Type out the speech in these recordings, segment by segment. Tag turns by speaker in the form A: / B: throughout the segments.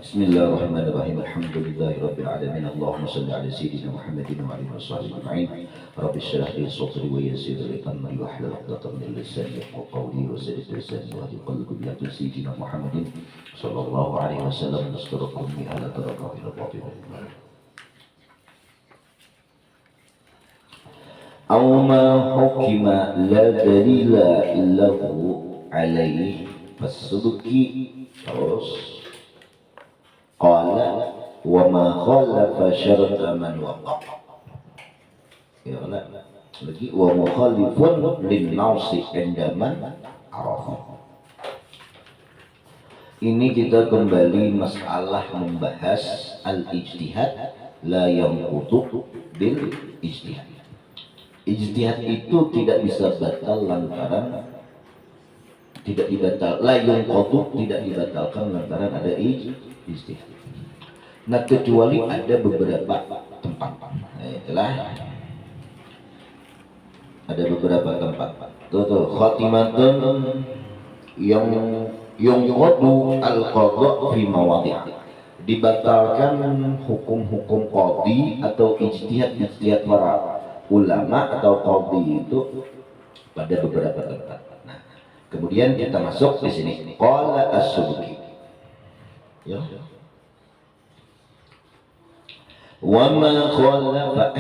A: Bismillahirrahmanirrahim. Alhamdulillahirabbil alamin. Allahumma shalli ala sayyidina Muhammadin wa alihi washabbihi ajma'in. Rabbi shrah li sadri wa yassir li amri wahlul 'uqdatam min lisani yafqahu qawli wa saddid lisani wa hadi qalbi bi sayyidina Muhammadin sallallahu alaihi wasallam nastaghfirukum bi ala tarakah ila batil. Aw ma hukima la dalila illahu alaihi fasubki. Terus qala wa ma khalafa syarta man waqa. Ya lagi wa mukhalifun lin nausi indaman arafa. Ini kita kembali masalah membahas al-ijtihad la yanqutu bil ijtihad. Ijtihad itu tidak bisa batal lantaran tidak dibatal, la yanqutu tidak dibatalkan lantaran ada ijtihad. Nah, kecuali ada beberapa tempat. Itulah ada beberapa tempat. Tuh khatimatun yang yuqadu al-qadha fi mawadhi'. Dibatalkan hukum-hukum qadhi atau ijtihad para ulama atau qadhi itu pada beberapa tempat. Nah, kemudian kita masuk di sini. Qala as-Subki. Ya. Wa ma khalafa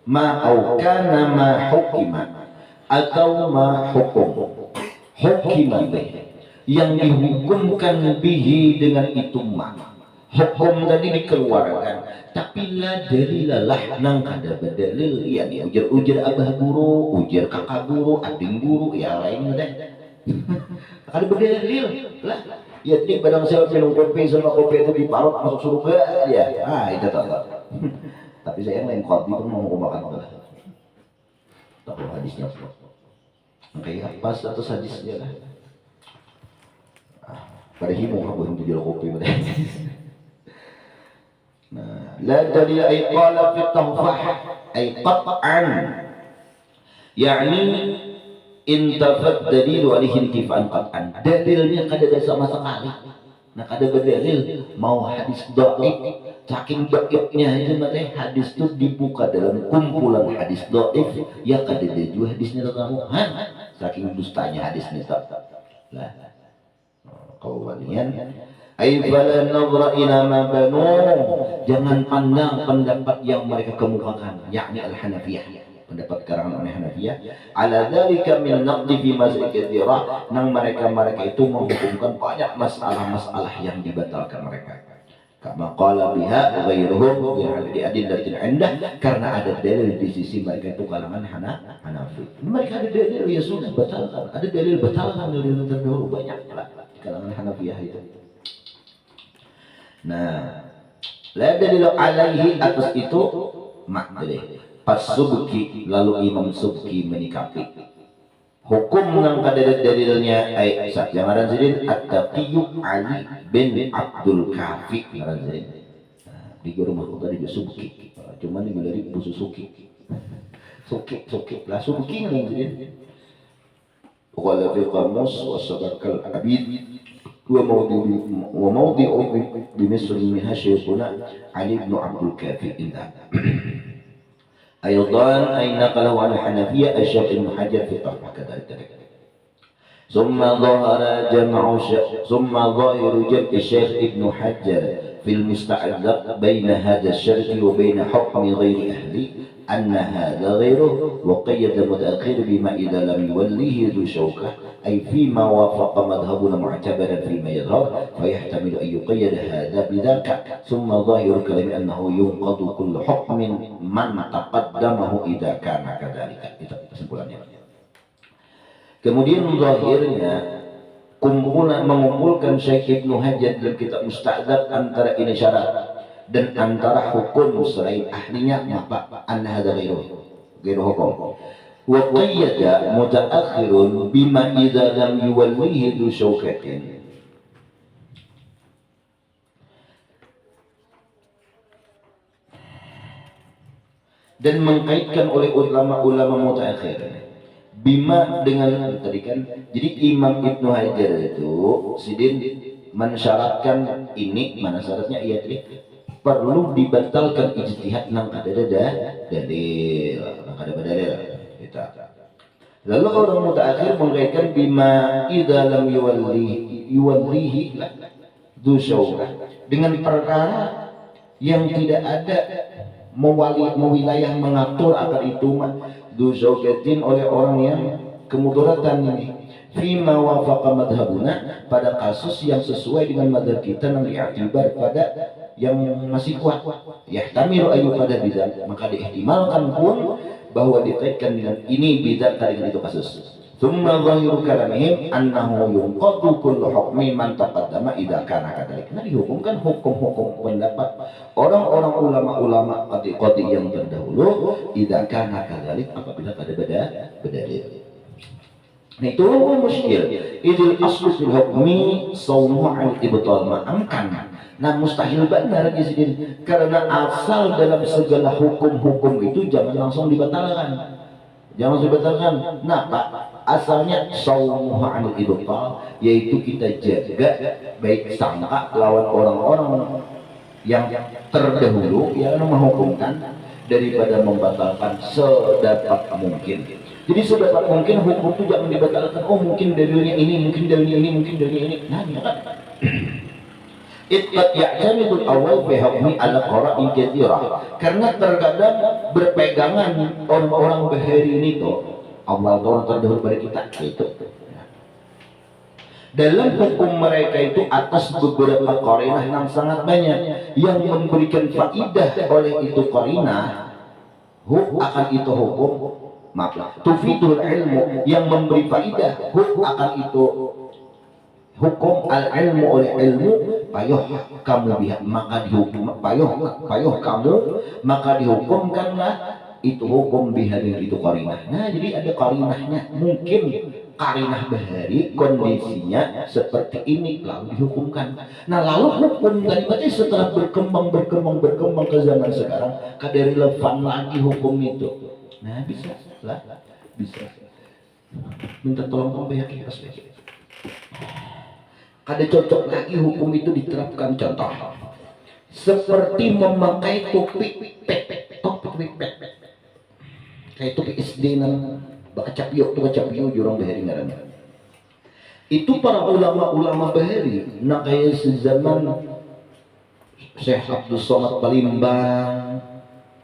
A: ma au kana ma hukima atau ma hukum hukima yang dihukumkan bihi dengan itu ma hukum tadi dikeluarkan tapi la dalilah nang kada badalil yani ujar abah guru ujar kakak guru ading guru ya lain deh ada berdalil lah ya jadi barang siapa minum kopi sama kopi itu diparut masuk surga ya itu tahu tapi saya lain kopi itu mau makan apa tahu hadisnya kayak apa status hadisnya lah pada himu aku untuk jual kopi nah la dalil ay qala fi tahfah ay qat'an yani intafat dalil alaihi intifan qat'an dalilnya kada ada sama sekali. Nah kada berdalil mau hadis dhaif saking dhaifnya itu berarti hadis itu dibuka dalam kumpulan hadis dhaif ya kada ada juga hadisnya kamu saking dustanya hadisnya lah kawan ay fala nadra ila ma banu jangan pandang pendapat yang mereka kemukakan yakni al-Hanafiyah pendapat karangan oleh Hanafiyah ala dzalika min naqdi fi masail katsira nang mereka itu menghukumkan banyak masalah-masalah yang dibatalkan mereka kama qala biha ghairuhum di adillatin indah karena ada dalil di sisi mereka itu kalangan Hanafi mereka ada dalil ya sudah batalkan ada dalil batalkan dalil terdahulu banyak lah di kalangan Hanafiyah itu. Nah la dalil alaihi atas itu makdalih As-Subki lalu Imam Subki menyikapi hukum yang ada dalilnya yang ada sini At-Taqiyyu Ali bin Abdul Kafi di rumah tadi juga Subki cuman ini dari Suzuki lah Subki yang sini qala fi qamus wa sabakal abid wa mawdi'u bi Misr min Hashiyuna Ali bin Abdul Kafi indah أيضا أي نقله عن الحنفية الشيخ ابن حجر في الطرح كذلك ثم ظاهر جمع الشيخ ابن حجر في المستعذب بين هذا الشرط وبين حكم غير أهله أن هذا غيره وقيد متأخر بما إذا لم يوليه ذو شوكة أي فيما وافق مذهبنا معتبرا فيما يظهر فيحتمل أن يقيد هذا بذاك ثم ظاهر كلام أنه ينقض كل حكم من تقدمه إذا كان كذلك. Itu kesimpulannya. Kemudian zahirnya mengumpulkan Syekh Ibnu Hajar dalam kitab Musta'dzab antara ini syarat dan antara hukum selain ahlinya apa anna hadza ghairu hukum wa qayyada mutaakhirun bima idza lam yuwallihi dzu syaukatin dan mengkaitkan oleh ulama-ulama mutaakhir bima dengan tadi kan jadi Imam Ibnu Hajar itu sidin mensyaratkan ini mana syaratnya iya perlu dibatalkan ijtihad nang ada dalil kita. Lalu orang mutaakhir mengaitkan bima idza lam yuwallihi dengan perkara yang tidak ada mewilayah mengatur akan itu dzaujatin oleh orang yang kemudaratan ini fima wafaqa madhabuna pada kasus yang sesuai dengan madhab kita yang diaktibar pada yang masih kuat yahtamilu ayu pada bidzat maka diihtimalkan pun bahwa dikaitkan dengan ini bidzat dengan itu kasus. Tsumma zahiru kalamihim annahu yunqadu kullu hukmi man taqaddama idza kana kadzalik. Nah dihukumkan hukum-hukum pendapat orang-orang ulama-ulama qadi yang terdahulu idza kana kadzalik apabila ada beda-beda. Nah itu muskil. Idil aslu fil hukmi sawmu al-ibtal ma'amkan. Nah mustahil benar di sini karena asal dalam segala hukum-hukum itu jangan langsung dibatalkan. Jangan dibatalkan. Nah Pak, asalnya sawmu al-ibtal yaitu kita jaga baik sangka lawan orang-orang yang terdahulu yang menghukumkan daripada membatalkan sedapat mungkin. Jadi sedapat mungkin hukum itu jangan dibatalkan. Oh mungkin dalilnya ini, mungkin dalilnya ini, mungkin dalilnya ini. Nah, ya kan? Itqad ya'tamidul awal fi hukmi ala qara'in katsira. Karena terkadang berpegangan orang-orang bahari ini tuh awal orang terdahulu pada kita itu. Dalam hukum mereka itu atas beberapa qarinah yang sangat banyak yang memberikan faidah oleh itu qarinah akan itu hukum tufidul ilmu yang memberi faidah akan itu hukum al ilmu oleh ilmu payuh kamu biha maka dihukum payuh kamu maka dihukumkanlah itu hukum bihadir itu qarinah. Nah jadi ada qarinahnya mungkin qarinah bahari kondisinya seperti ini lalu dihukumkan. Nah lalu hukum tadi berarti setelah berkembang ke zaman sekarang kada relevan lagi hukum itu. Nah bisa lah bisa minta tolong pembayar pas kada cocok lagi hukum itu diterapkan. Contoh seperti memakai topi pek kayak topi SD nang bakacapio jurang bahari ngarannya itu para ulama-ulama bahari nak kayak sezaman Syekh Abdul Somad Palimbang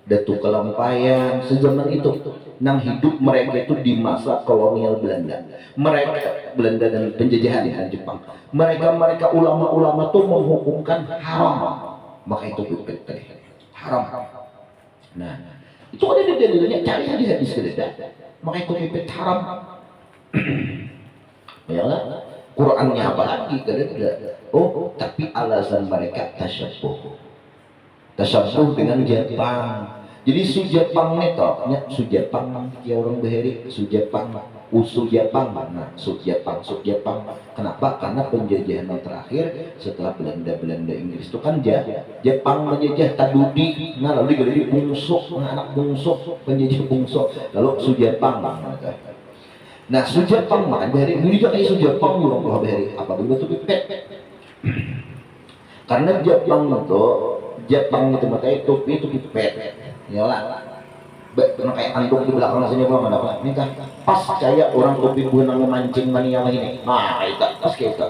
A: Datuk Kelampayan sezaman itu nang hidup mereka itu di masa kolonial Belanda dan penjajahan di Jepang mereka ulama-ulama tuh menghukumkan haram maka itu tadi haram. Nah itu ada di dalilnya cari di hadis kededa maka itu pipet haram ya lah Qurannya apa lagi kada oh tapi alasan mereka tasyabbuh dengan Jepang. Jadi su Jepang netoknya su Jepang ya orang bahari su Jepang usu Jepang mana su Jepang kenapa karena penjajahan terakhir setelah Belanda Inggris itu kan Jepang menjajah Tadudi nah lalu digali bungsuk anak bungsuk penjajah bungsuk lalu su Jepang nah su Jepang makan bahari ini juga kayak su Jepang orang bahari apa betul pipet karena Jepang itu makanya topi itu pipet ya lah kayak antuk di belakang sini gua mana apa ini kan pas kayak orang topi bunang memancing mania ini nah itu pas kayak itu.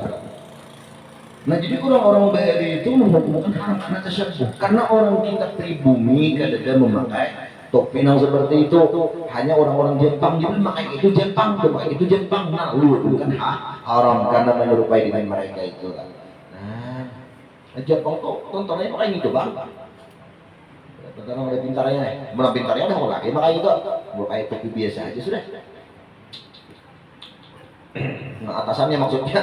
A: Nah jadi orang-orang bahari itu menghukumkan haram karena tasyabbuh karena orang kita pribumi kadang memakai topi yang seperti itu hanya orang-orang Jepang jadi memakai itu Jepang nah lu bukan haram karena menyerupai dengan mereka itu kan. Nah Jepang tuh tontonannya pakai itu bang karena udah pintarnya dah mau lagi makanya itu pakai topi biasa aja sudah. Nah atasannya maksudnya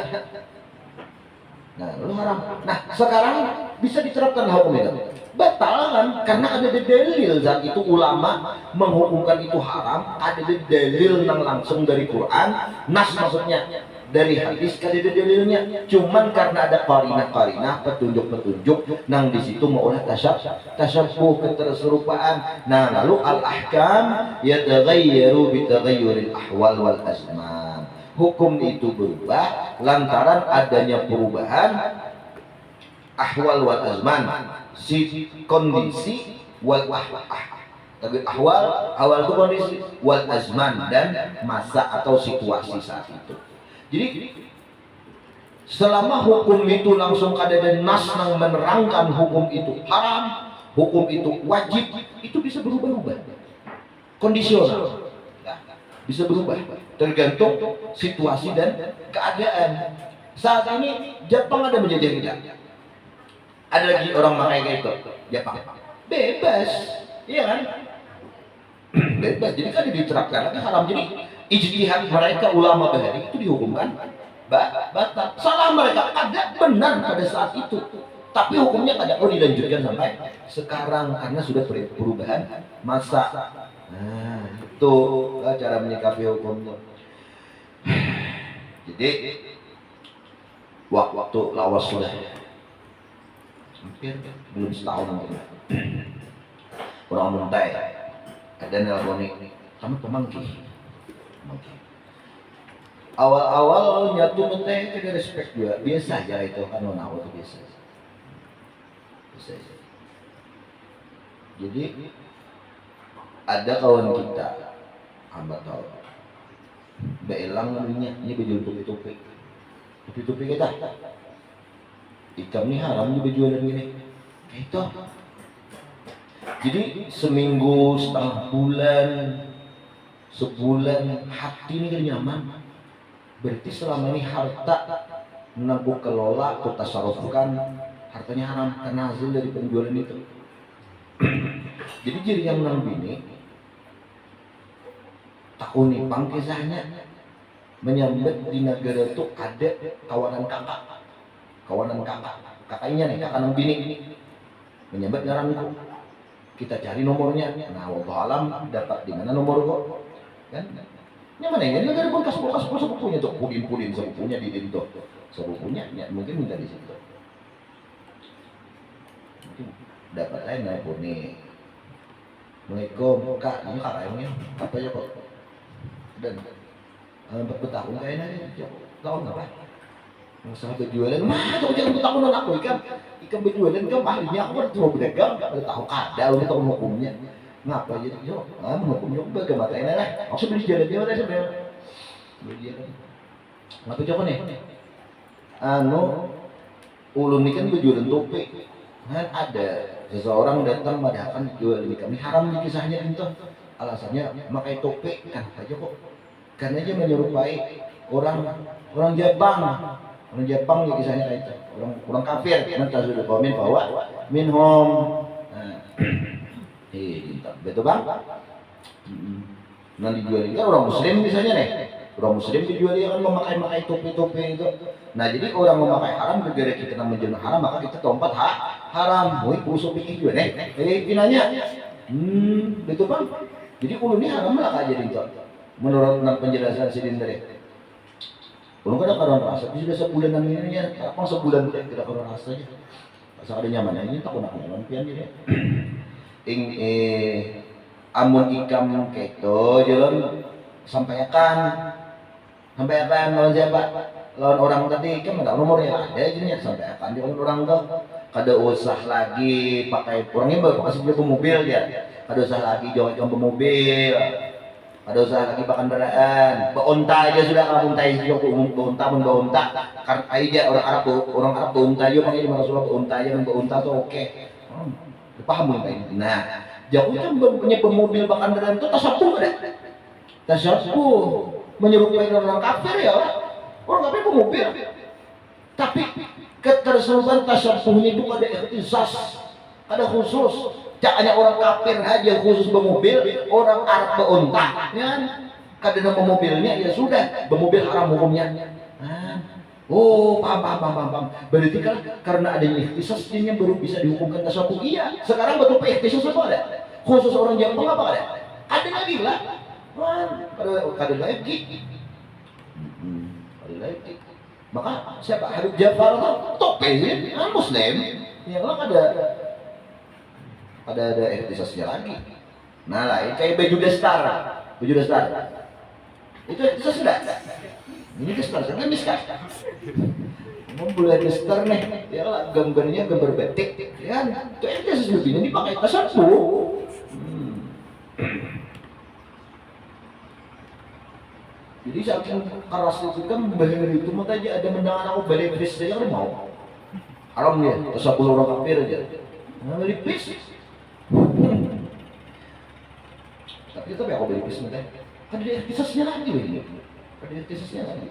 A: nah lu haram. Nah sekarang bisa diterapkan hukum itu batal kan karena ada dalil saat itu ulama menghukumkan itu haram ada dalil yang langsung dari Quran nas maksudnya dari hadis kada ada dalilnya cuman karena ada qarinah petunjuk nang di situ mau oleh tasyabbuh keterserupaan. Nah lalu al ahkam yataghayyaru bi taghayyuril ahwal wal azman hukum itu berubah lantaran adanya perubahan ahwal wal azman, si kondisi wal ahwal itu kondisi, wal azman dan masa atau situasi saat itu. Jadi selama hukum itu langsung ada dan nas yang menerangkan hukum itu haram, hukum itu wajib, itu bisa berubah-ubah, kondisional, bisa berubah tergantung situasi dan keadaan. Saat ini Jepang ada menjajah kita, ada lagi orang pakai kayak itu Jepang bebas, iya kan? Bebas, jadi kan diterapkan lagi haram. Jadi ijtihad mereka ulama bahari itu dihukumkan batal. Salah mereka ada benar pada saat itu, tapi hukumnya tidak mau dilanjutkan sampai sekarang karena sudah perubahan masa. Nah, itu cara menyikapi hukumnya. Jadi waktu lawas sudah hampir belum setahun mungkin. Orang muntai ada nelpon kamu pemangki. Awal-awal nyatu menteh tidak respect juga, biasa aja itu kan nawa itu biasa. Jadi ada kawan kita hamba tahu beelang namanya ini baju tupi kita ikan ini haram ini baju ini itu. Jadi seminggu, setengah bulan, sebulan hati ini kan nyaman. Berarti selama ini harta menangguh kelola atau tasarufkan hartanya haram karena hasil dari penjualan itu. Jadi yang nang bini tahun ini kisahnya menyambut di negara itu ada kawanan kakaknya nih, kakak nang bini menyambut ngarang kita cari nomornya. Nah, wallahu alam dapat di mana nomor kok kan? Yang mana ini negara bekas sepupunya tuh, pudin sepupunya di situ, sepupunya ya, mungkin minta di situ. Mungkin dapat lain nelpon nih. Assalamualaikum kak, ini kakaknya apa ya kok? Dan 40 tahun kayaknya, tahun apa? Masalah berjualan, mah kok jangan bertahun aku ikan berjualan kan ahlinya aku kan cuma berdagang, nggak tahu kada, udah tahu hukumnya. Ngapa jadi yo? Hukumnya bagaimana ini lah? Aku beli jalan dia mana sebenarnya? Beli jalan. Ngapa coba nih? Ulun ini kan berjualan topik. Kan ada seseorang datang mengadakan jual ini kami haram di kisahnya itu. Alasannya pakai topik kan aja kok. Karena dia menyerupai orang Jepang. Orang Jepang ya kisahnya kayak itu. Orang kafir. Nanti sudah komen bahwa minhum. Betul bang? Nanti dijual kan orang Muslim misalnya nih. Orang Muslim dijual dia kan memakai topi-topi itu. Nah jadi orang memakai haram gara-gara kita menjual haram maka kita tempat haram. Woi busuk pikir juga nih. Pinanya. Betul bang? Jadi ulu ini haram lah aja itu. Menurut penjelasan sidin tadi. Belum ada karuan rasa. Sudah sebulanan ini ya. Apa sebulan udah tidak karuan rasanya. Asal ada nyamannya ini tak nak lampian dia. Amun ikam keto jalan sampaikan lawan siapa? Lawan orang tadi kan ada nomornya ada jenisnya sampaikan dia orang tuh kada usah lagi pakai orangnya pakai sebelum mobil ya, kada usah lagi jangan mobil, kada usah lagi pakai kendaraan, beunta aja sudah kalau unta itu beunta karena aja orang Arab beunta aja pakai di mana sudah beunta aja beunta tuh oke. Paham nggak ini? Nah, jauh kan punya pemobil bahkan kendaraan itu tasabuh ada. Tasabuh menyerupai orang kafir ya orang kafir pemobil. Tapi keterseluruhan tasabuhnya itu ada ikhtisas, ada khusus. Tak hanya orang kafir aja khusus bermobil, orang Arab beunta, ya. Kadang pemobilnya ya sudah bermobil haram hukumnya. Oh, paham. Berarti kan karena adanya ikhtisas ini baru bisa dihukumkan tasabuh. Iya. Sekarang betul ikhtisas apa ada? Khusus orang Jepang apa ada? Ada lagi lah. Kada lagi. Ada lagi. Maka siapa Habib Jafar itu tope sih, Muslim. Yang lah ada ikhtisasnya lagi. Nah lah, kayak baju dasar. Itu ikhtisas sudah. Ini gestar, kan miskas. Mau boleh gestar nih, ya lah, gambarnya gambar batik, ya kan? Itu aja sesuatu ini dipakai kesampu. Jadi saking keras itu kan bagian itu makanya ada mendengar aku balik bis saja kan mau. Haram dia, 10 orang kafir aja. Nah, balik bis. Tapi aku balik bis nanti. Kan dia kisahnya lagi begini. Ada kisahnya lagi.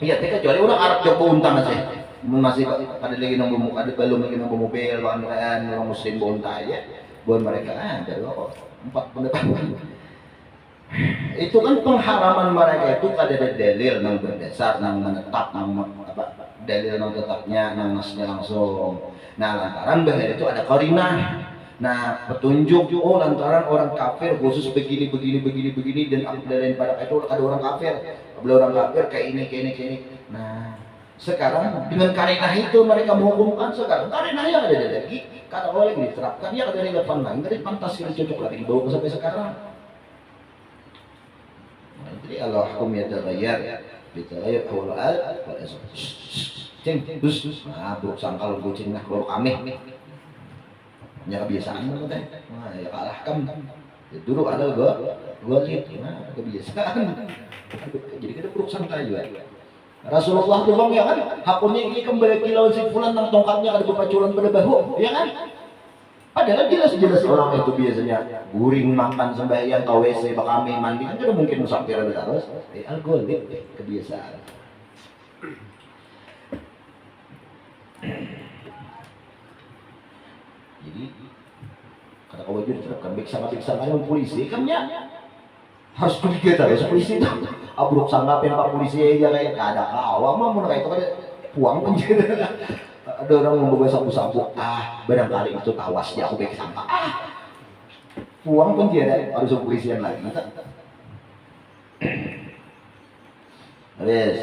A: Iya, kecuali orang Arab Joko untang aja. Masih ada lagi nang ada belum lagi nang mobil, orang Muslim bonta aja. Buat mereka ada kok 4 pendekatan. Itu kan pengharaman mereka itu ada dalil nang berdasar nang menetap nang apa dalil nang tetapnya nang nasnya langsung. Nah, lantaran bahwa itu ada qarinah. Nah, petunjuk lantaran orang kafir khusus begini dan lain pada itu ada orang kafir. Bila orang kafir kayak ini. Nah, sekarang dengan qarinah itu mereka menghukumkan sekarang qarinahnya ada lagi kata oleh diterapkan ya ada relevan lagi dari pantas yang cocok lagi dibawa sampai sekarang. Jadi Allah hukum yataghayyar bitaghayyur awal wal asal. Cing, dus, buruk sangkal kucing nah kalau kami. Ya kebiasaan kan teh. Nah, ya kalah kan. Dulu ada gua lihat nah kebiasaan. Jadi kita buruk sangka juga. Rasulullah tuh bang ya kan, hakumnya ini kembali kilau si fulan nang tongkatnya ada berpacuran pada bahu, ya kan? Padahal jelas-jelas orang itu biasanya guring makan sembahyang ke WC bakami mandi kan tidak mungkin musafir terus algoritma kebiasaan. Jadi kata kau wajib diterapkan biksa kan polisi kan ya harus curiga terus polisi itu abruk sanggapin pak polisi aja kayak gak ada awam mah mau kayak itu kan puang penjara. Ada orang membawa sapu-sapu, barangkali itu tawasnya aku baik sampah, uang penjara harus kepolisian lagi. Habis.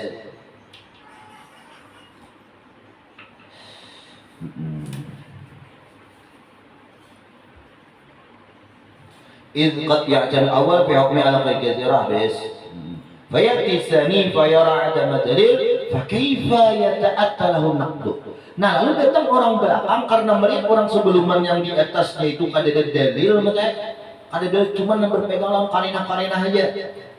A: Qad ya'jal awal fi hukmi ala qaidiyah habis. Fayati tsani fayara adama dalil fa kaifa yata'atta lahu naqdu. Nah, lalu datang orang belakang karena melihat orang sebelumnya yang di atasnya itu ada dalil, ada dalil cuma yang berpegang dalam karinah aja.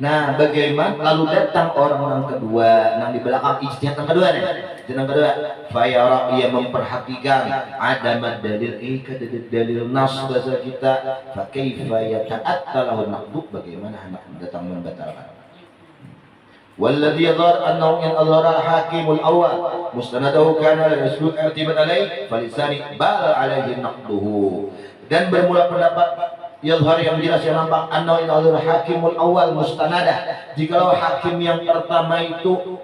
A: Nah, bagaimana? Lalu datang orang kedua, yang di belakang ijtihad yang kedua nih. Yang kedua, fayara ia memperhatikan ada dalil, kada dalil nas bahasa kita, fa kaifa yata'atta lahu naqdu, bagaimana hendak datang membatalkan. والذي يظهر أنه إن أظهر الحاكم الأول مستنده كان لا يسلك اعتماد عليه فلساني بال عليه نقده. Dan bermula pendapat yadhhar yang jelas yang nampak annahu in azhar hakimul awal mustanadah, jikalau hakim yang pertama itu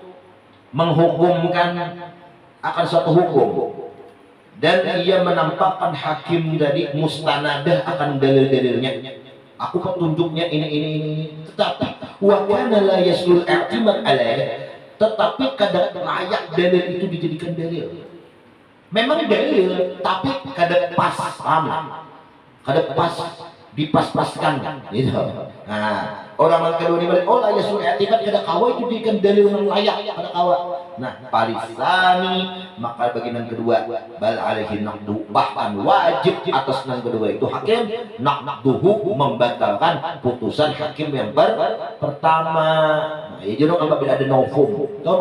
A: menghukumkan akan suatu hukum dan ia menampakkan hakim tadi mustanadah akan dalil-dalilnya, aku petunjuknya ini, tetapi wa kana la yasul i'timad alaih, tetapi kadang layak dalil itu dijadikan dalil. Memang dalil, tapi kadang pas, kadang pas dipas-paskan gitu. Nah, orang yang kedua ini balik, la yasul i'timad kada kawa itu dijadikan dalil yang layak kada kawa. Nah, palisani maka bagian kedua bal alaihi naqdu, bahkan wajib atas yang kedua itu hakim naqduhu membatalkan putusan hakim yang pertama. Nah, ya jadi apabila ada novum, tahu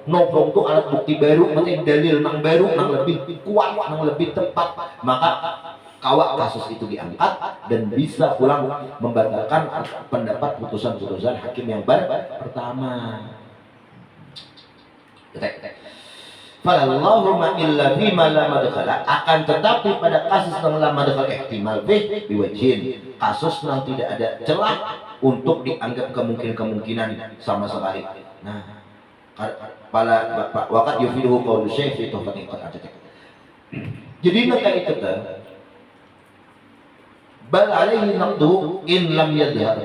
A: novum itu alat bukti baru, maksudnya dalil nang baru, nang lebih kuat, nang lebih tepat, maka kawak kasus itu diangkat dan bisa pulang membatalkan pendapat putusan-putusan hakim yang pertama. Fallahumma illa bima la madkhala, akan tetapi pada kasus yang la madkhal ihtimal bih biwajhin, kasus yang tidak ada celah untuk dianggap kemungkinan sama sekali. Nah, pada waqad yufiduhu qaulu syekh fi tuhfatil qad'at. Jadi maka itu bal alaihi naqdu in lam yadhhar,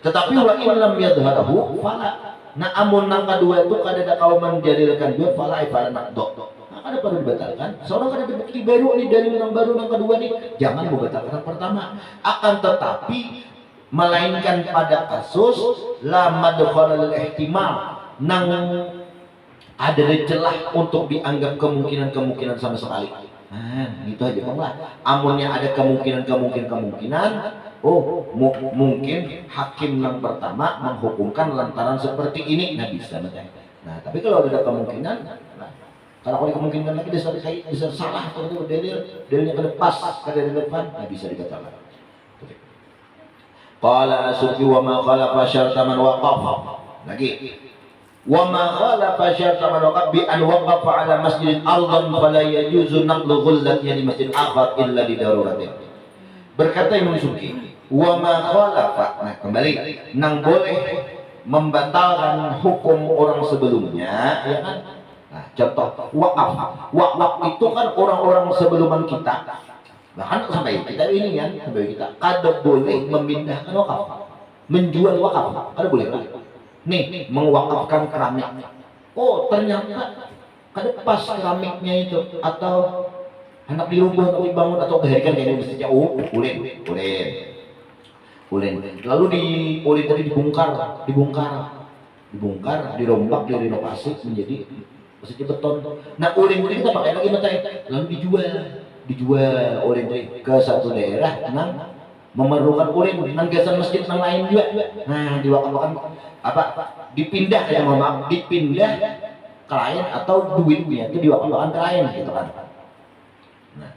A: tetapi wa in lam yadhharahu fala. Nah, amun nang kedua itu kada kau menjadikan dua fala ifala naqdu. Nah, kada perlu dibatalkan. Seorang kada bukti baru ini dari yang baru yang kedua nih, jangan membatalkan yang pertama. Akan tetapi melainkan pada kasus la madkhalal ihtimal nang ada celah untuk dianggap kemungkinan sama sekali. Nah, gitu aja Bang lah. Amunnya ada kemungkinan, mungkin hakim yang pertama menghukumkan lantaran seperti ini, nah bisa. Nah, tapi kalau ada kemungkinan, kalau kemungkinan lagi bisa salah atau dalilnya ke pas, ke depan, nah bisa dikatakan. Qala Asuki wa ma khalafa syarta man waqaf. Lagi. Wa ma khalafa syarta man waqaf bi an waqafa ala masjidin ardan fala yajuzu naqlu ghullatihi li masjid akhar illa li daruratin. Berkata Imam Suki, wa ma khalafa. Nah, kembali nang boleh membatalkan hukum orang sebelumnya, ya kan? Nah, contoh waqaf itu kan orang-orang sebelum kita. Bahkan sampai kita ini kan, sampai kita kada boleh memindahkan wakaf, menjual wakaf, kada boleh. Nih, mewakafkan keramik. Oh, ternyata kada pas keramiknya itu, atau hendak dirubah atau dibangun atau diharikan kayak ini mestinya. Oh, ulin. Lalu ulin tadi dibongkar, dirombak, direnovasi menjadi mestinya beton. Nah, ulin kita pakai lagi lalu dijual oleh ke satu daerah nang memerlukan ulin nang gasan masjid nang lain juga. Nah, diwakafkan dipindah ke lain atau duitnya itu diwakafkan ke lain gitu kan. Nah,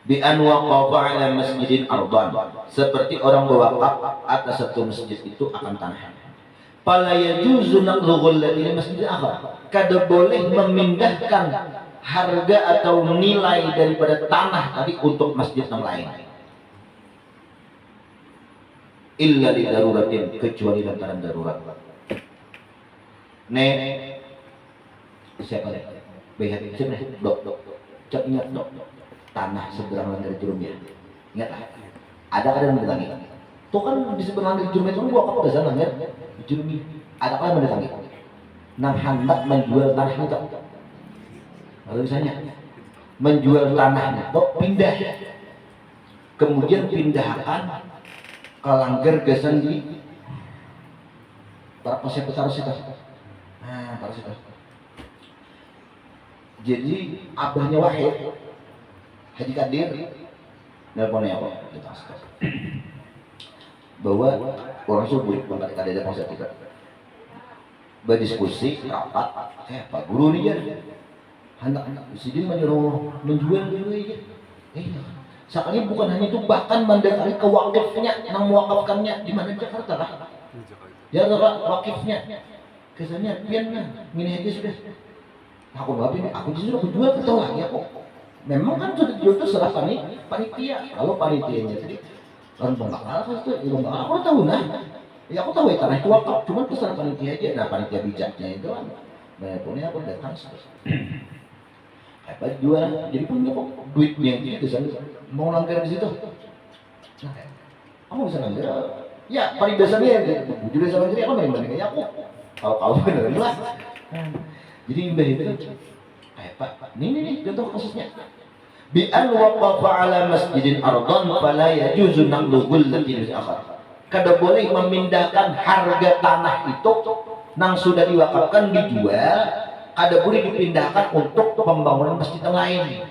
A: bi an waqafa ala masjidin ardan, seperti orang berwakaf atas satu masjid itu akan tanah. Fala yajuzu naqlu ghullatihi masjid akhar. Kada boleh memindahkan harga atau nilai daripada tanah tadi untuk masjid yang lain. Illa li daruratin, kecuali lantaran darurat. Siapa nih? Bayar sini, dok. Cek ingat dok. Tanah seberang langgar jurumnya. Ingat lah. Ada yang mendatangi. Tuh kan di seberang langgar jurumnya itu gua apa sana ya? Jurumi. Ada yang mendatangi. Nang hendak menjual tanah itu. Lalu misalnya menjual tanahnya, dok pindah. Kemudian pindahkan ke langgar gasan di para pasien besar situ. Nah, para situ. Jadi abahnya Wahid, Haji Kadir, nelponnya apa? Bahwa orang subuh bangkat ada konsep kita berdiskusi rapat, Pak Guru nih ya, anak-anak sini menyuruh menjual dulu ya. Sekali bukan hanya itu, bahkan mendekati ke wakifnya, yang mewakafkannya di mana Jakarta lah. Jakarta wakifnya, kesannya piannya, ini aja sudah. Aku nggak aku justru jual ke tolak ya kok. Memang kan sudah dijual itu serah panitia. Kalau panitianya tadi orang pembakar itu, aku tahu nah. Ya aku tahu ya tanah itu wakaf, cuma terserah panitia aja. Nah panitia bijaknya itu kan, punya aku datang apa jual, jadi punya kok duitnya itu sana mau langgar di situ. Nah, kamu bisa langgar? Ya paling biasanya jujur sama diri aku main bandingnya aku. Kalau beneran lah. Jadi mbah itu Pak, nih contoh kasusnya. Bi an waqafa ala masjidin ardan fala yajuzu naqlu ghullatin akhar. Kada boleh memindahkan harga tanah itu nang sudah diwakafkan dijual, kada boleh dipindahkan untuk pembangunan masjid yang lain.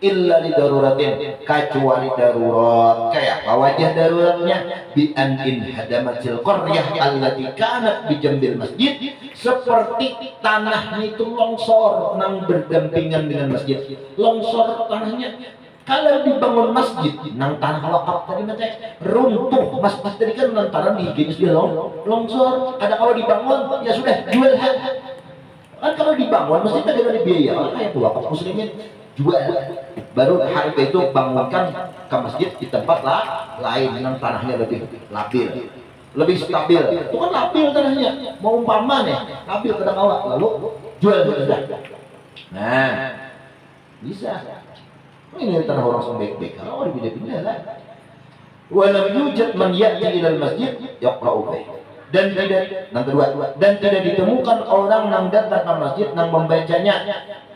A: Illa li daruratin, kecuali darurat. Kayak apa wajah daruratnya? Bi an in hadamatil qaryah allati kanat bi jambil masjid, seperti tanahnya itu longsor nang berdampingan dengan masjid. Longsor tanahnya. Kalau dibangun masjid, nang tanah wakaf tadi nanti runtuh. Masjid tadi kan lantaran dihiginis dia longsor. Ada kalau dibangun, ya sudah jual. Kan kalau dibangun masjid tadi ada biaya. Kayak itu wakaf muslimin jual. Baru harga itu bangunkan ke masjid di tempat lain yang tanahnya lebih labil, lebih stabil. Itu kan labil tanahnya. Mau umpama nih, labil kadang awak lalu jual sudah. Nah, bisa. Ini tanah orang yang baik-baik. Kalau dipindah-pindah lah. Walau yujad man ya'ti ilal masjid yaqra'u bih. Dan tidak, yang kedua, dan tidak ditemukan orang yang datang ke masjid yang membacanya.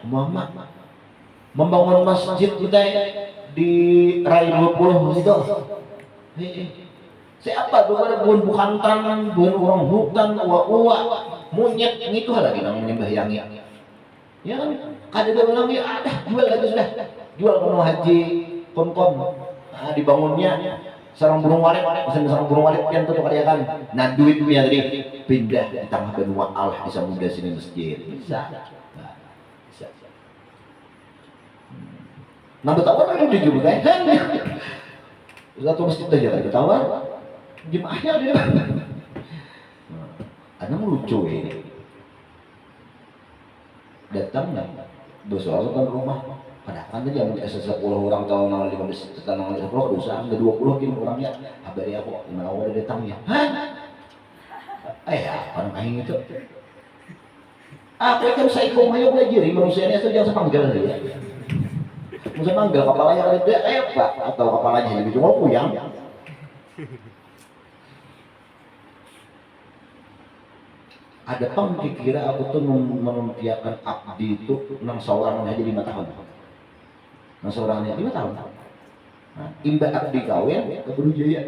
A: Muhammad membangun masjid kita di Rai 20 itu. Siapa tuh ada bukan tangan, bukan orang hutan, uwa-uwa, monyet yang itu lagi namanya bayangi. Ya kan? Kada dia bilang ya ada jual aja sudah. Jual kalau haji kon-kon. Nah, dibangunnya sarang burung walet, pesan sarang burung walet yang tuh karya kan. Nah duitnya tadi pindah di tengah benua Allah di samudra sini masjid. Bisa. Bisa. Nah betawar kan udah juga kan. Satu masjid aja betawar. Jemaahnya dia. Ada lucu ini. Datang bersuara kan rumah padahal kan tadi yang 10 orang tahun 15 tahun 10 dosa ada 20 gini orangnya abadi aku gimana aku udah datang ya apa kayak gitu aku kan saya kok ayo belajar manusia ini jangan sepanggal ya musa panggil kepalanya ada pak atau kepalanya lebih cuma puyang ada pang dikira aku tuh menumpiakan abdi itu 6 seorang aja 5 tahun 6 seorang aja 5 tahun nah, imba abdi kawin keburu jaya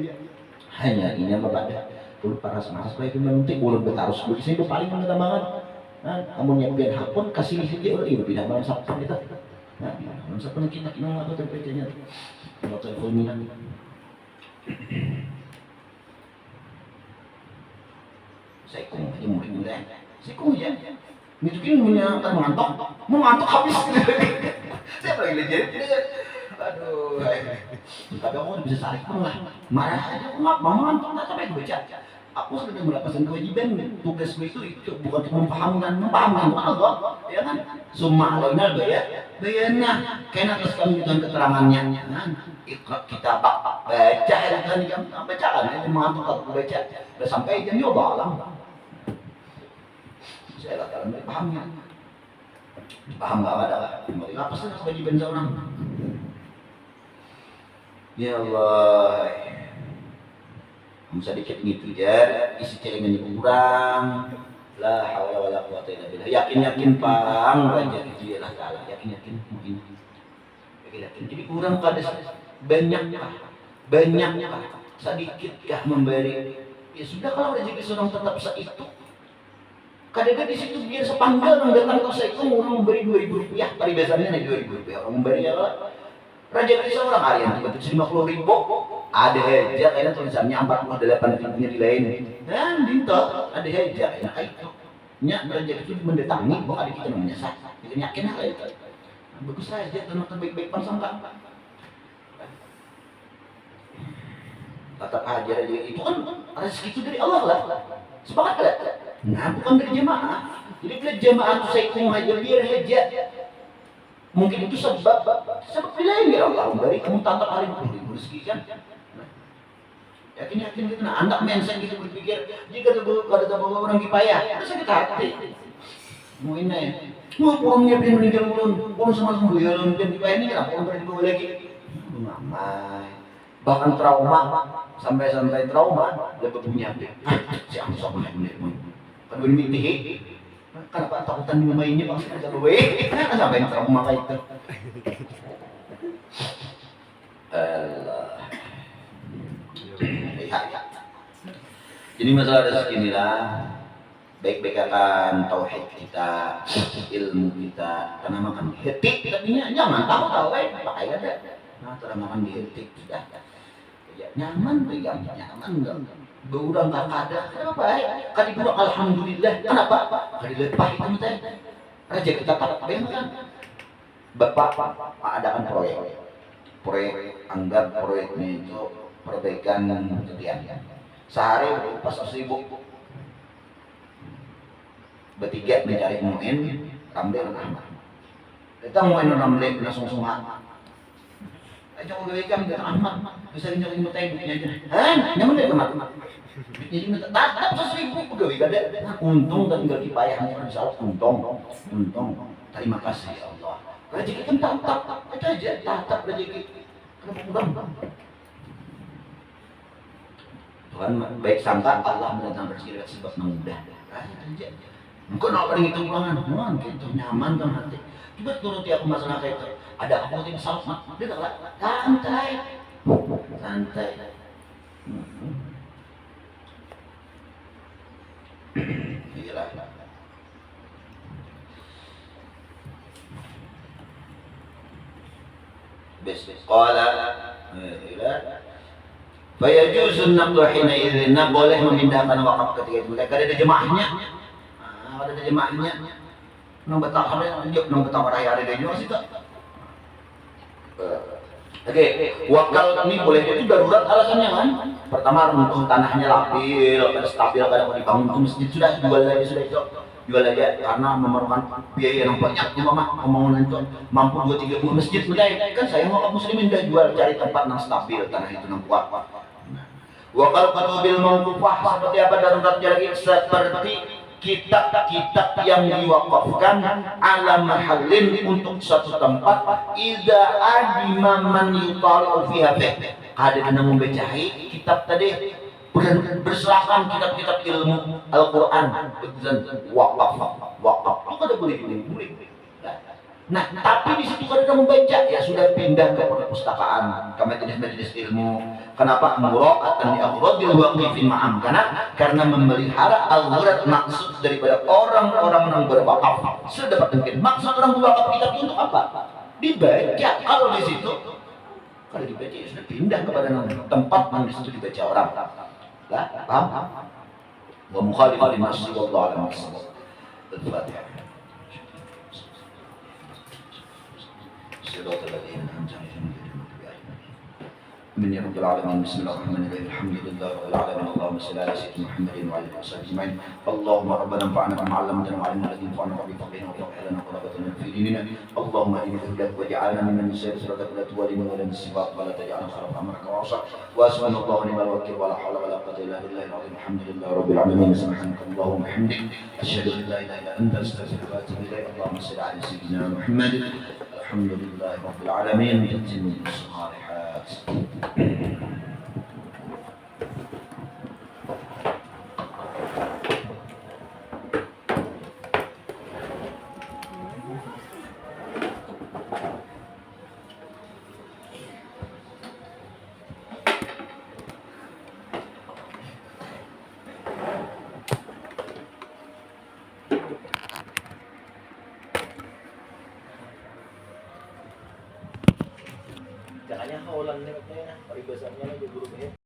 A: hanya ini yang pada dulu paras maras baik itu nanti ulun betarus di sini paling mengenal banget nah kamu nyiapin hakun kasih saja udah itu pindah malam sabtu kita nah malam sabtu kita apa tempatnya kalau teleponan saya kong aja mudah-mudahan saya kong aja mungkin mengantuk habis saya lagi lejer aduh tapi aku udah bisa saling lah marah aja aku nggak mau mengantuk nggak sampai baca aku sudah mendapatkan kewajiban tugas itu bukan memfahamkan Allah ya kan summa alaina bayarnya kena terus kami dengan keterangannya ikut kita baca kan baca kan mengantuk aku baca udah sampai jam nyoba lah saya lah dalam pahamnya paham nggak ada apa sih kewajiban seorang ya Allah sedikit gitu ya isi celengannya kurang la haula wala quwata illa billah yakin pang raja itu ya Allah yakin mungkin yakin jadi kurang pada banyak sedikitkah memberi ya sudah kalau rezeki seorang tetap seitu kadang-kadang di situ biar sepanggal datang ke saya itu orang memberi 2.000 rupiah paribasannya nih 2.000 rupiah orang memberi ya raja bisa orang hari yang tiba 50.000 ada aja kayaknya tulisannya 48.000 di lain dan dinto ada aja kayaknya itu nya raja itu mendatangi bahwa ada kita namanya sah kita yakin hal itu bagus saja tenang terbaik-baik pansangka tetap aja raja itu kan rezeki itu dari Allah lah sepakat lah nah bukan dari jemaah jadi bila jemaah itu saya kong aja biar aja mungkin itu sebab lain ya Allah dari kamu tata hari itu rezeki kan yakin gitu nah anak mensen gitu berpikir jika ada orang dipayah itu sakit hati mau ini mau orangnya pengen meninggal ulun sama ya ulun dan dipayah ini kenapa orang berdibawa lagi ngamai bahkan trauma sampai trauma dia punya si angsa bener kan mimpi kenapa takutan di mainnya pasti ada gue kan sampai trauma kayak itu jadi masalah rezeki inilah baik-baik akan tauhid kita, ilmu kita, karena makan hetik tadinya jangan tahu pakai ada. Nah, cara makan di hetik sudah. Ya, nyaman pegang, nyaman dong. Beurang tak ada, kenapa baik? Kali dua alhamdulillah, kenapa? Kali lepas itu teh. Raja kita tak kan. Bapak adakan proyek anggap proyeknya itu perbaikan kejadian. Sehari pas 1.000 bertiga mencari muin Ramli dan Ahmad kita muin Ramli langsung semua aja mau gawaikan dengan Ahmad bisa nyari mutain duitnya aja nyaman deh teman jadi tetap 1.000 pegawai gada untung dan tinggal dipayahnya insya Allah untung terima kasih ya Allah rezeki kan tatap aja tatap rezeki kenapa kurang Tuhan baik sangka Allah mendatangkan rezeki dengan sebab mudah. Engkau nak paling itu pulangan, gitu nyaman kan hati. Coba turuti aku masalah kayak itu. Ada kamu yang salah, dia tak santai, santai. Iyalah. Qala fayajuzun naqdu hina idzin, boleh memindahkan wakaf ketika itu. Mereka ada jemaahnya. Ada jemaahnya. Nang betah ada dia nang betah raya ada dia situ. Oke, wakal ini boleh itu darurat alasannya kan. Pertama untuk tanahnya labil, stabil, kadang mau dibangun ke masjid sudah jual aja sudah itu. Jual aja karena memerlukan biaya yang banyak cuma mah pembangunan itu mampu 2-3 masjid mulai kan saya mau muslimin udah jual cari tempat yang stabil tanah itu yang kuat. Wakal kutubil mauqufah seperti apa daruratnya lagi seperti kitab-kitab yang diwakafkan ala mahallin untuk satu tempat idza adima man yutali'u fiha ada kena membacahi kitab tadi berserakan kitab-kitab ilmu Al-Quran dan wakaf itu kada boleh dibeli. Nah, tapi di situ kada membaca ya sudah pindah ke perpustakaan, ke majelis-majelis ilmu. Kenapa? Mura'atan li aghradil waqifin ma'am. Karena memelihara al-ghurad maksud daripada orang-orang yang berwakaf. Sedapat mungkin. Maksud orang berwakaf kitab itu untuk apa? Dibaca. Kalau di situ kalau dibaca ya sudah pindah kepada tempat yang di situ dibaca orang. Lah, paham? Wa mukhalifan linnasi wallahu a'lam bissawab. Al-Fatihah. صراط الذين أنعمت عليهم غير المغضوب عليهم. من يا رب العالمين بسم الله الرحمن الرحيم الحمد لله رب العالمين اللهم صل على سيدنا محمد وعلى آله وصحبه أجمعين. اللهم ربنا انفعنا بما علمتنا وعلمنا الذي ينفعنا وبه فقهنا وفقه لنا وقربتنا في ديننا. اللهم إنا نسألك واجعلنا ممن يسير صراطك لا تولنا ولا الصراط ولا تجعلنا خلف أمرك وعصاك وأسأل الله ونعم الوكيل ولا حول ولا قوة إلا بالله العظيم. الحمد لله رب العالمين سبحانك اللهم وبحمدك أشهد أن لا إله إلا أنت أستغفرك وأتوب إليك. اللهم صل على سيدنا محمد. الحمد لله رب العالمين. تتم الصالحات. Jangannya kaulan nih katanya, paribasannya lagi guru